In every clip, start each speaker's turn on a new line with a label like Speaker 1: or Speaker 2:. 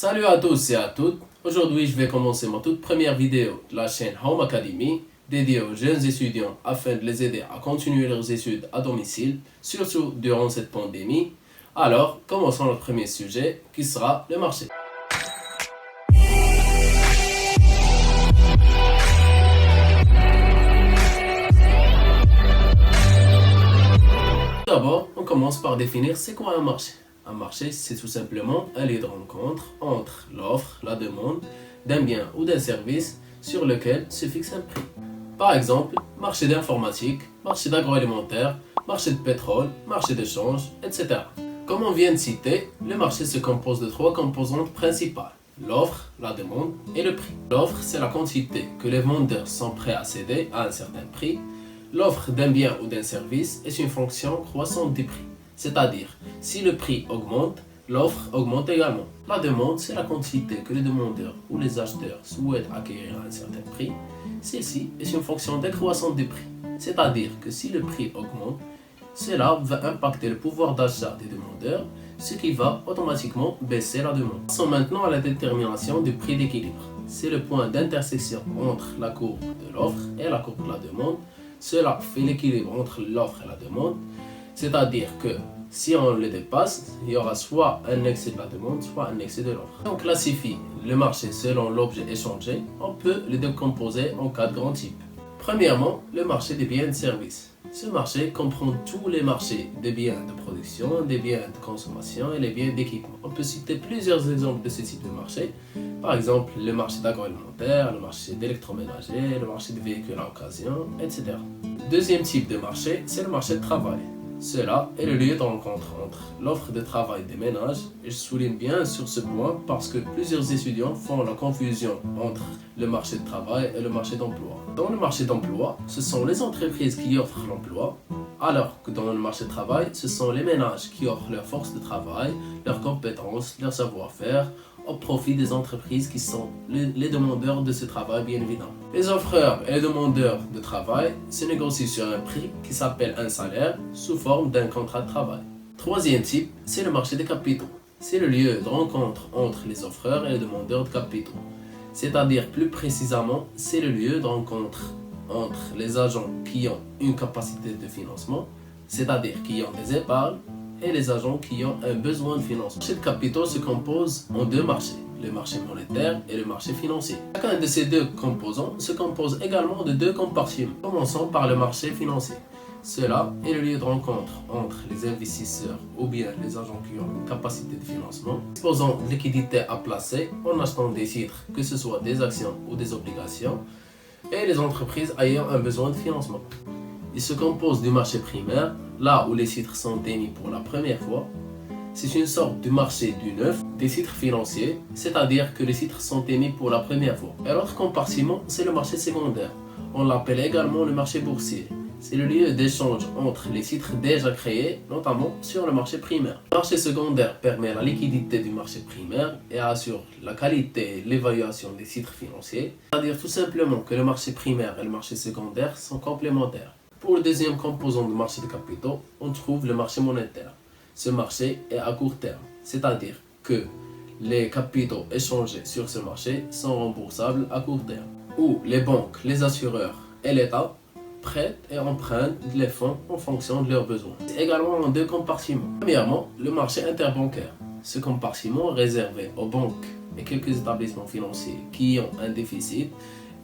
Speaker 1: Salut à tous et à toutes. Aujourd'hui, je vais commencer ma toute première vidéo de la chaîne Home Academy dédiée aux jeunes étudiants afin de les aider à continuer leurs études à domicile, surtout durant cette pandémie. Alors, commençons notre premier sujet qui sera le marché. D'abord, on commence par définir c'est quoi un marché. Un marché, c'est tout simplement un lieu de rencontre entre l'offre, la demande d'un bien ou d'un service sur lequel se fixe un prix. Par exemple, marché d'informatique, marché d'agroalimentaire, marché de pétrole, marché d'échange, etc. Comme on vient de citer, le marché se compose de trois composantes principales: l'offre, la demande et le prix. L'offre, c'est la quantité que les vendeurs sont prêts à céder à un certain prix. L'offre d'un bien ou d'un service est une fonction croissante du prix. C'est-à-dire, si le prix augmente, l'offre augmente également. La demande, c'est la quantité que les demandeurs ou les acheteurs souhaitent acquérir à un certain prix. Celle-ci est une fonction décroissante du prix. C'est-à-dire que si le prix augmente, cela va impacter le pouvoir d'achat des demandeurs, ce qui va automatiquement baisser la demande. Passons maintenant à la détermination du prix d'équilibre. C'est le point d'intersection entre la courbe de l'offre et la courbe de la demande. Cela fait l'équilibre entre l'offre et la demande. C'est-à-dire que si on le dépasse, il y aura soit un excès de la demande, soit un excès de l'offre. On classifie le marché selon l'objet échangé. On peut le décomposer en quatre grands types. Premièrement, le marché des biens et de services. Ce marché comprend tous les marchés des biens de production, des biens de consommation et les biens d'équipement. On peut citer plusieurs exemples de ce type de marché. Par exemple, le marché d'agroalimentaire, le marché d'électroménager, le marché de véhicules à occasion, etc. Deuxième type de marché, c'est le marché de travail. Cela est le lieu de rencontre entre l'offre de travail des ménages, et je souligne bien sur ce point parce que plusieurs étudiants font la confusion entre le marché de travail et le marché d'emploi. Dans le marché d'emploi, ce sont les entreprises qui offrent l'emploi, alors que dans le marché de travail, ce sont les ménages qui offrent leur force de travail, leurs compétences, leur savoir-faire, au profit des entreprises qui sont les demandeurs de ce travail, bien évidemment. Les offreurs et les demandeurs de travail se négocient sur un prix qui s'appelle un salaire sous forme d'un contrat de travail. Troisième type, c'est le marché des capitaux. C'est le lieu de rencontre entre les offreurs et les demandeurs de capitaux. C'est-à-dire plus précisément, c'est le lieu de rencontre entre les agents qui ont une capacité de financement, c'est-à-dire qui ont des épargnes, et les agents qui ont un besoin de financement. Le marché de capitaux se compose en deux marchés, le marché monétaire et le marché financier. Chacun de ces deux composants se compose également de deux compartiments. Commençons par le marché financier. Cela est le lieu de rencontre entre les investisseurs ou bien les agents qui ont une capacité de financement, disposant de liquidités à placer en achetant des titres, que ce soit des actions ou des obligations, et les entreprises ayant un besoin de financement. Il se compose du marché primaire, là où les titres sont émis pour la première fois. C'est une sorte de marché du neuf des titres financiers, c'est-à-dire que les titres sont émis pour la première fois. Et l'autre compartiment, c'est le marché secondaire. On l'appelle également le marché boursier. C'est le lieu d'échange entre les titres déjà créés, notamment sur le marché primaire. Le marché secondaire permet la liquidité du marché primaire et assure la qualité et l'évaluation des titres financiers. C'est-à-dire tout simplement que le marché primaire et le marché secondaire sont complémentaires. Pour le deuxième composant du marché de capitaux, on trouve le marché monétaire. Ce marché est à court terme, c'est-à-dire que les capitaux échangés sur ce marché sont remboursables à court terme, où les banques, les assureurs et l'État prêtent et empruntent les fonds en fonction de leurs besoins. C'est également en deux compartiments. Premièrement, le marché interbancaire. Ce compartiment est réservé aux banques et quelques établissements financiers qui ont un déficit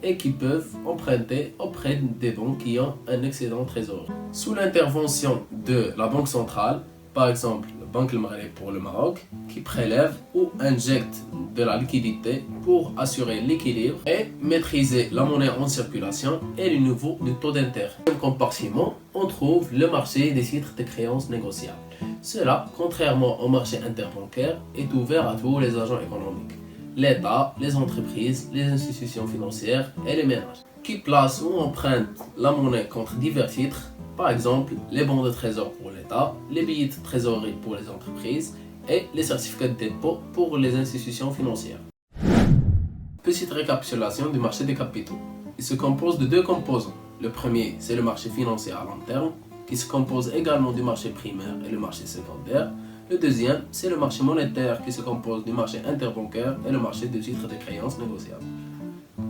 Speaker 1: et qui peuvent emprunter auprès des banques qui ont un excédent trésorerie. Sous l'intervention de la Banque centrale, par exemple la Banque El Maghreb pour le Maroc, qui prélève ou injecte de la liquidité pour assurer l'équilibre et maîtriser la monnaie en circulation et le niveau du taux d'intérêt. Dans le compartiment, on trouve le marché des titres de créances négociables. Cela, contrairement au marché interbancaire, est ouvert à tous les agents économiques: l'État, les entreprises, les institutions financières et les ménages, qui placent ou empruntent la monnaie contre divers titres, par exemple les bons de trésor pour l'État, les billets de trésorerie pour les entreprises et les certificats de dépôt pour les institutions financières. Petite récapitulation du marché des capitaux. Il se compose de deux composants. Le premier, c'est le marché financier à long terme, qui se compose également du marché primaire et le marché secondaire. Le deuxième, c'est le marché monétaire qui se compose du marché interbancaire et le marché de titres de créances négociables.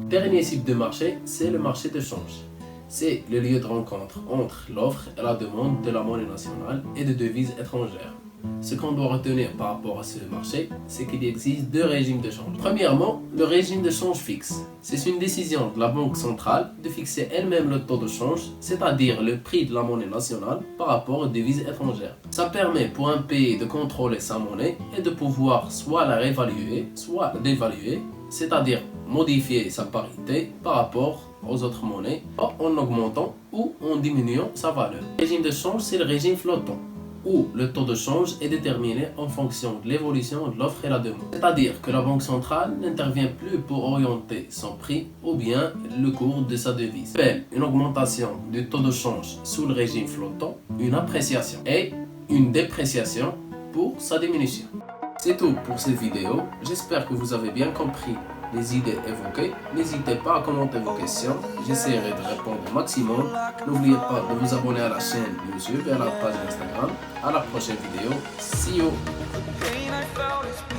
Speaker 1: Dernier type de marché, c'est le marché de change. C'est le lieu de rencontre entre l'offre et la demande de la monnaie nationale et de devises étrangères. Ce qu'on doit retenir par rapport à ce marché, c'est qu'il existe deux régimes de change. Premièrement, le régime de change fixe. C'est une décision de la Banque centrale de fixer elle-même le taux de change, c'est-à-dire le prix de la monnaie nationale par rapport aux devises étrangères. Ça permet pour un pays de contrôler sa monnaie et de pouvoir soit la réévaluer, soit la dévaluer, c'est-à-dire modifier sa parité par rapport aux autres monnaies en augmentant ou en diminuant sa valeur. Le régime de change, c'est le régime flottant, où le taux de change est déterminé en fonction de l'évolution de l'offre et la demande. C'est-à-dire que la Banque centrale n'intervient plus pour orienter son prix ou bien le cours de sa devise. Une augmentation du taux de change sous le régime flottant, une appréciation et une dépréciation pour sa diminution. C'est tout pour cette vidéo. J'espère que vous avez bien compris les idées évoquées. N'hésitez pas à commenter vos questions. J'essaierai de répondre au maximum. N'oubliez pas de vous abonner à la chaîne YouTube et à la page Instagram. À la prochaine vidéo. See you!